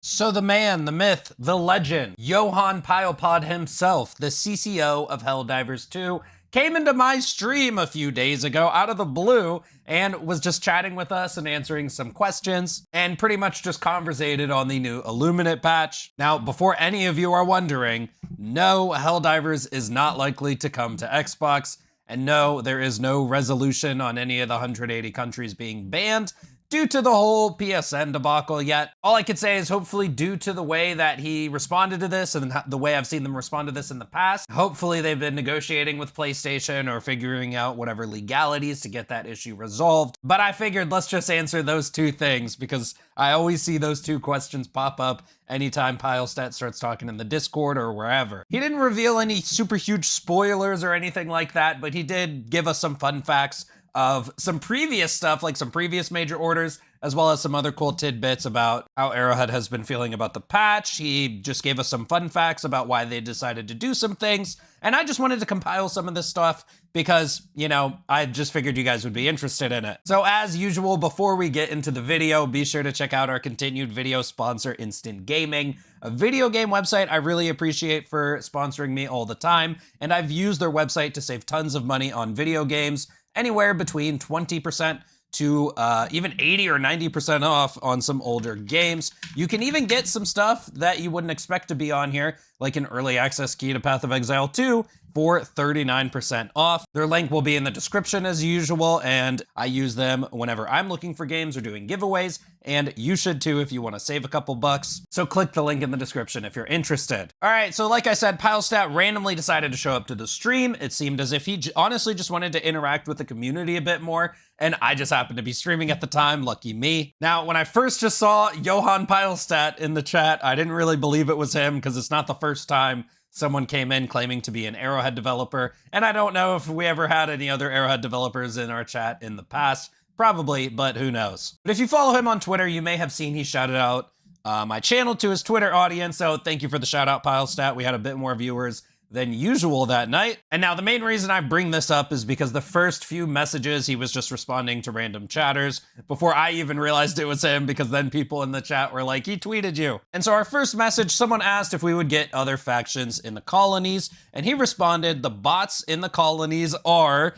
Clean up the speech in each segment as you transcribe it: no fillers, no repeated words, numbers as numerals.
So the man, the myth, the legend, Johan Pilestedt himself, the CCO of Helldivers 2, came into my stream a few days ago out of the blue and was just chatting with us and answering some questions and pretty much just conversated on the new Illuminate patch. Now, before any of you are wondering, no, Helldivers is not likely to come to Xbox, and no, there is no resolution on any of the 180 countries being banned due to the whole PSN debacle yet. All I could say is hopefully due to the way that he responded to this and the way I've seen them respond to this in the past, hopefully they've been negotiating with PlayStation or figuring out whatever legalities to get that issue resolved. But I figured let's just answer those two things because I always see those two questions pop up anytime Pilestedt starts talking in the Discord or wherever. He didn't reveal any super huge spoilers or anything like that, but he did give us some fun facts of some previous stuff, like some previous major orders, as well as some other cool tidbits about how Arrowhead has been feeling about the patch. He just gave us some fun facts about why they decided to do some things, and I just wanted to compile some of this stuff because, you know, I just figured you guys would be interested in it. So as usual, before we get into the video, be sure to check out our continued video sponsor, Instant Gaming, a video game website I really appreciate for sponsoring me all the time, and I've used their website to save tons of money on video games, anywhere between 20% to even 80 or 90% off on some older games. You can even get some stuff that you wouldn't expect to be on here, like an early access key to Path of Exile 2 for 39% off. Their link will be in the description as usual, and I use them whenever I'm looking for games or doing giveaways, and you should too if you want to save a couple bucks. So click the link in the description if you're interested. All right, so like I said, Pilestedt randomly decided to show up to the stream. It seemed as if he honestly just wanted to interact with the community a bit more, and I just happened to be streaming at the time, lucky me. Now, when I first just saw Johan Pilestedt in the chat, I didn't really believe it was him because it's not the first time someone came in claiming to be an Arrowhead developer, and I don't know if we ever had any other Arrowhead developers in our chat in the past. Probably, but who knows. But if you follow him on Twitter, you may have seen he shouted out my channel to his Twitter audience, so thank you for the shout out, Pilestedt. We had a bit more viewers than usual that night. And now the main reason I bring this up is because the first few messages he was just responding to random chatters before I even realized it was him, because then people in the chat were like, he tweeted you. And so our first message, someone asked if we would get other factions in the colonies, and he responded, the bots in the colonies are ...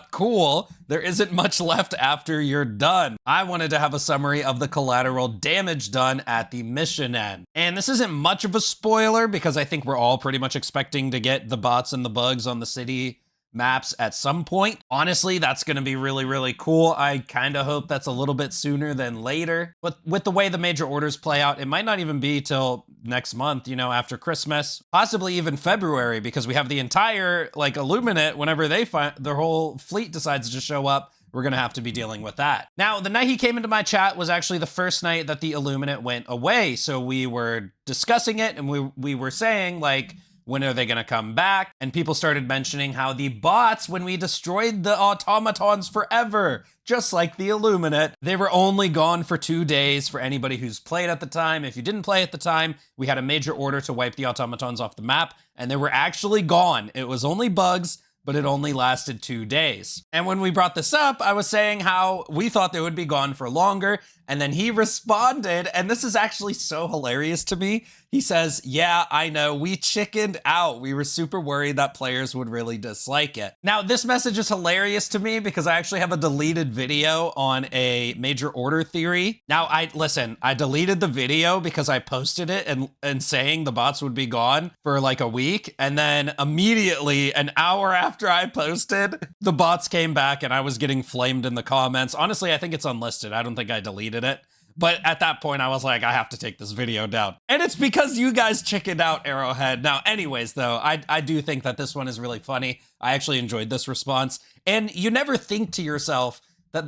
cool. There isn't much left after you're done. I wanted to have a summary of the collateral damage done at the mission end. And this isn't much of a spoiler because I think we're all pretty much expecting to get the bots and the bugs on the city maps at some point. Honestly, that's going to be really, really cool. I kind of hope that's a little bit sooner than later. But with the way the major orders play out, it might not even be till next month, you know, after Christmas, possibly even February, because we have the entire, like, Illuminate, whenever they find their whole fleet decides to show up, we're going to have to be dealing with that. Now, the night he came into my chat was actually the first night that the Illuminate went away. So we were discussing it, and we were saying, like, when are they going to come back? And people started mentioning how the bots, when we destroyed the automatons forever, just like the Illuminate, they were only gone for 2 days for anybody who's played at the time. If you didn't play at the time, we had a major order to wipe the automatons off the map, and they were actually gone. It was only bugs, but it only lasted 2 days. And when we brought this up, I was saying how we thought they would be gone for longer, and then he responded, and this is actually so hilarious to me. He says, yeah, I know, we chickened out. We were super worried that players would really dislike it. Now, this message is hilarious to me because I actually have a deleted video on a major order theory. Now, I deleted the video because I posted it and saying the bots would be gone for like a week. And then immediately, an hour after I posted, the bots came back and I was getting flamed in the comments. Honestly, I think it's unlisted. I don't think I deleted it. But at that point, I was like, I have to take this video down. And it's because you guys chickened out, Arrowhead. Now, anyways, though, I do think that this one is really funny. I actually enjoyed this response. And you never think to yourself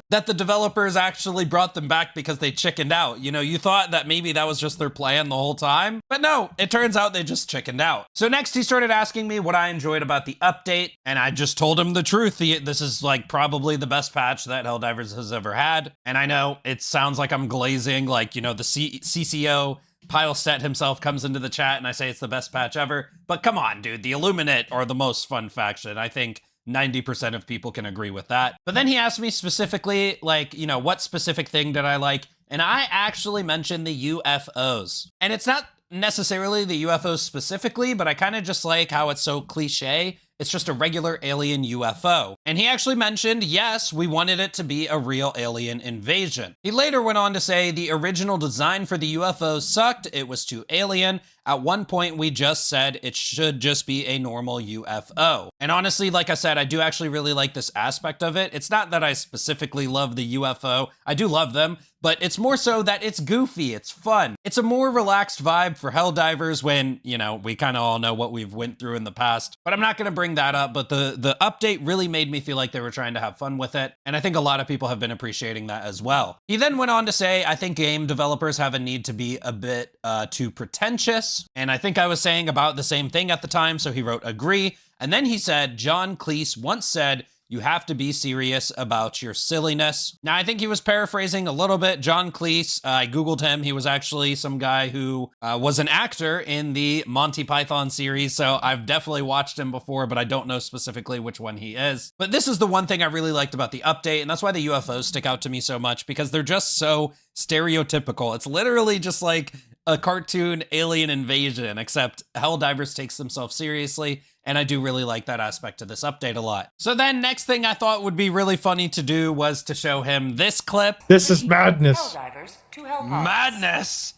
that the developers actually brought them back because they chickened out. You know, you thought that maybe that was just their plan the whole time. But no, it turns out they just chickened out. So next he started asking me what I enjoyed about the update, and I just told him the truth. This is like probably the best patch that Helldivers has ever had. And I know it sounds like I'm glazing, like, you know, the CCO Pilestedt himself comes into the chat and I say it's the best patch ever. But come on, dude, the Illuminate are the most fun faction. I think 90% of people can agree with that. But then he asked me specifically, like, you know, what specific thing did I like? and I actually mentioned the UFOs. And it's not necessarily the UFOs specifically, but I kind of just like how it's so cliche. It's just a regular alien UFO. And he actually mentioned, yes, we wanted it to be a real alien invasion. He later went on to say the original design for the UFO sucked. It was too alien. At one point, we just said it should just be a normal UFO. And honestly, like I said, I do actually really like this aspect of it. It's not that I specifically love the UFO. I do love them, but it's more so that it's goofy, it's fun. It's a more relaxed vibe for Helldivers when, you know, we kind of all know what we've went through in the past. But I'm not going to bring that up, but the update really made me feel like they were trying to have fun with it. And I think a lot of people have been appreciating that as well. He then went on to say, I think game developers have a need to be a bit too pretentious. And I think I was saying about the same thing at the time, so he wrote agree. And then he said, John Cleese once said, you have to be serious about your silliness. Now, I think he was paraphrasing a little bit. John Cleese, I Googled him. He was actually some guy who was an actor in the Monty Python series. So I've definitely watched him before, but I don't know specifically which one he is. But this is the one thing I really liked about the update. And that's why the UFOs stick out to me so much, because they're just so stereotypical. It's literally just like a cartoon alien invasion, except Helldivers takes themselves seriously. And I do really like that aspect of this update a lot. So then next thing I thought would be really funny to do was to show him this clip. This is madness. Helldivers to Hell Pods. Madness.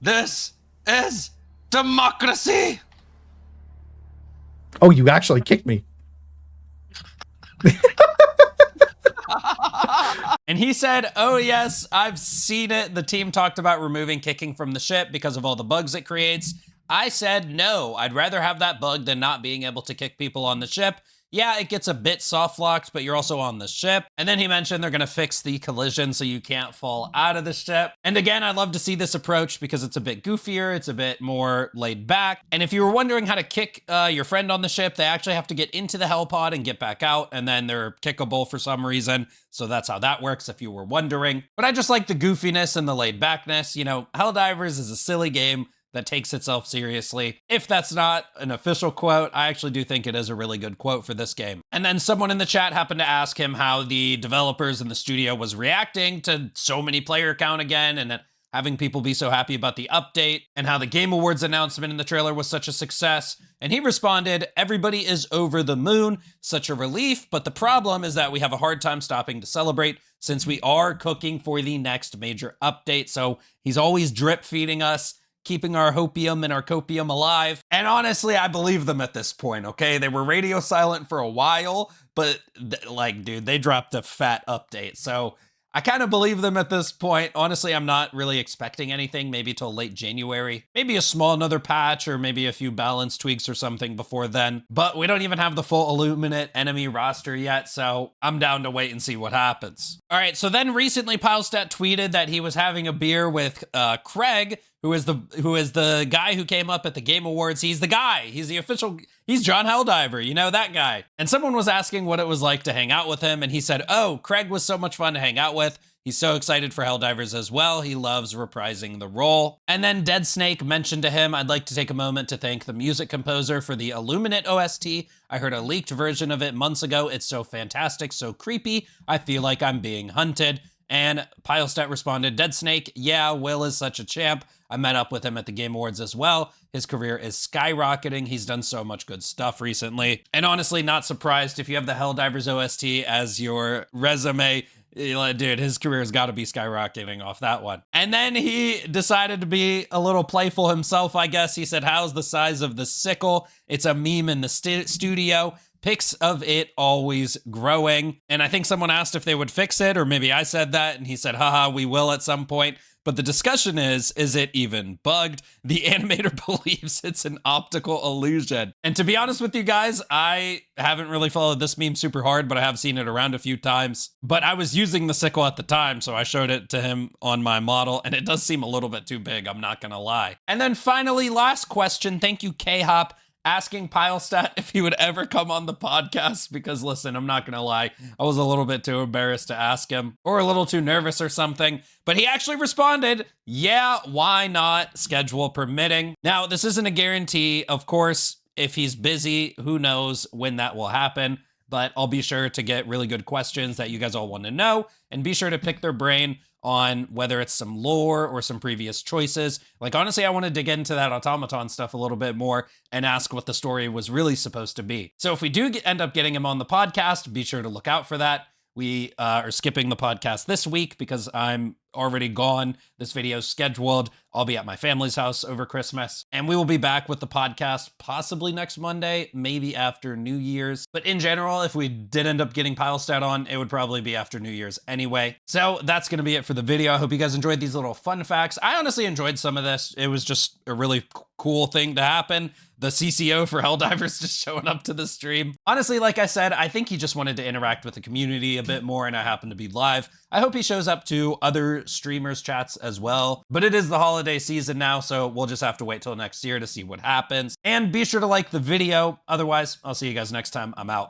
This is democracy. Oh, you actually kicked me. And he said, oh yes, I've seen it. The team talked about removing kicking from the ship because of all the bugs it creates. I said, no, I'd rather have that bug than not being able to kick people on the ship. Yeah, it gets a bit soft locked, but you're also on the ship. And then he mentioned they're going to fix the collision so you can't fall out of the ship. And again, I love to see this approach because it's a bit goofier. It's a bit more laid back. And if you were wondering how to kick your friend on the ship, they actually have to get into the hell pod and get back out. And then they're kickable for some reason. So that's how that works if you were wondering. But I just like the goofiness and the laid backness. You know, Helldivers is a silly game that takes itself seriously. If that's not an official quote, I actually do think it is a really good quote for this game. And then someone in the chat happened to ask him how the developers in the studio was reacting to so many player count again, and having people be so happy about the update, and how the Game Awards announcement in the trailer was such a success. And he responded, everybody is over the moon, such a relief, but the problem is that we have a hard time stopping to celebrate since we are cooking for the next major update. So he's always drip feeding us, keeping our hopium and our copium alive. And honestly, I believe them at this point, okay? They were radio silent for a while, but like, dude, they dropped a fat update. So I kind of believe them at this point. Honestly, I'm not really expecting anything, maybe till late January. Maybe a small another patch or maybe a few balance tweaks or something before then. But we don't even have the full Illuminate enemy roster yet, so I'm down to wait and see what happens. All right, so then recently Pilestedt tweeted that he was having a beer with Craig, who is the guy who came up at the Game Awards. He's the guy. He's the official. He's John Helldiver. You know, that guy. And someone was asking what it was like to hang out with him. And he said, oh, Craig was so much fun to hang out with. He's so excited for Helldivers as well. He loves reprising the role. And then Dead Snake mentioned to him, I'd like to take a moment to thank the music composer for the Illuminate OST. I heard a leaked version of it months ago. It's so fantastic, so creepy. I feel like I'm being hunted. And Pilestedt responded, Dead Snake, yeah, Will is such a champ. I met up with him at the Game Awards as well. His career is skyrocketing. He's done so much good stuff recently. And honestly, not surprised if you have the Helldivers OST as your resume. Dude, his career has got to be skyrocketing off that one. And then he decided to be a little playful himself, I guess. He said, how's the size of the sickle? It's a meme in the studio. Pics of it always growing. And I think someone asked if they would fix it, or maybe I said that, and he said, haha, we will at some point. But the discussion is it even bugged? The animator believes it's an optical illusion. And to be honest with you guys, I haven't really followed this meme super hard, but I have seen it around a few times. But I was using the sickle at the time, so I showed it to him on my model, and it does seem a little bit too big, I'm not gonna lie. And then finally, last question, thank you, K-Hop, asking Pilestedt if he would ever come on the podcast, because listen, I'm not gonna lie, I was a little bit too embarrassed to ask him, or a little too nervous or something, but he actually responded, yeah, why not, schedule permitting. Now, this isn't a guarantee, of course, if he's busy, who knows when that will happen, but I'll be sure to get really good questions that you guys all want to know, and be sure to pick their brain on whether it's some lore or some previous choices. Like, honestly, I want to dig into that automaton stuff a little bit more and ask what the story was really supposed to be. So if we do end up getting him on the podcast, be sure to look out for that. We are skipping the podcast this week because I'm already gone. This video's scheduled. I'll be at my family's house over Christmas. And we will be back with the podcast possibly next Monday, maybe after New Year's. But in general, if we did end up getting Pilestedt on, it would probably be after New Year's anyway. So that's going to be it for the video. I hope you guys enjoyed these little fun facts. I honestly enjoyed some of this. It was just a really cool thing to happen. The CCO for Helldivers just showing up to the stream. Honestly, like I said, I think he just wanted to interact with the community a bit more, and I happen to be live. I hope he shows up to other streamers' chats as well. But it is the holiday season now, so we'll just have to wait till next year to see what happens. And be sure to like the video. Otherwise, I'll see you guys next time. I'm out.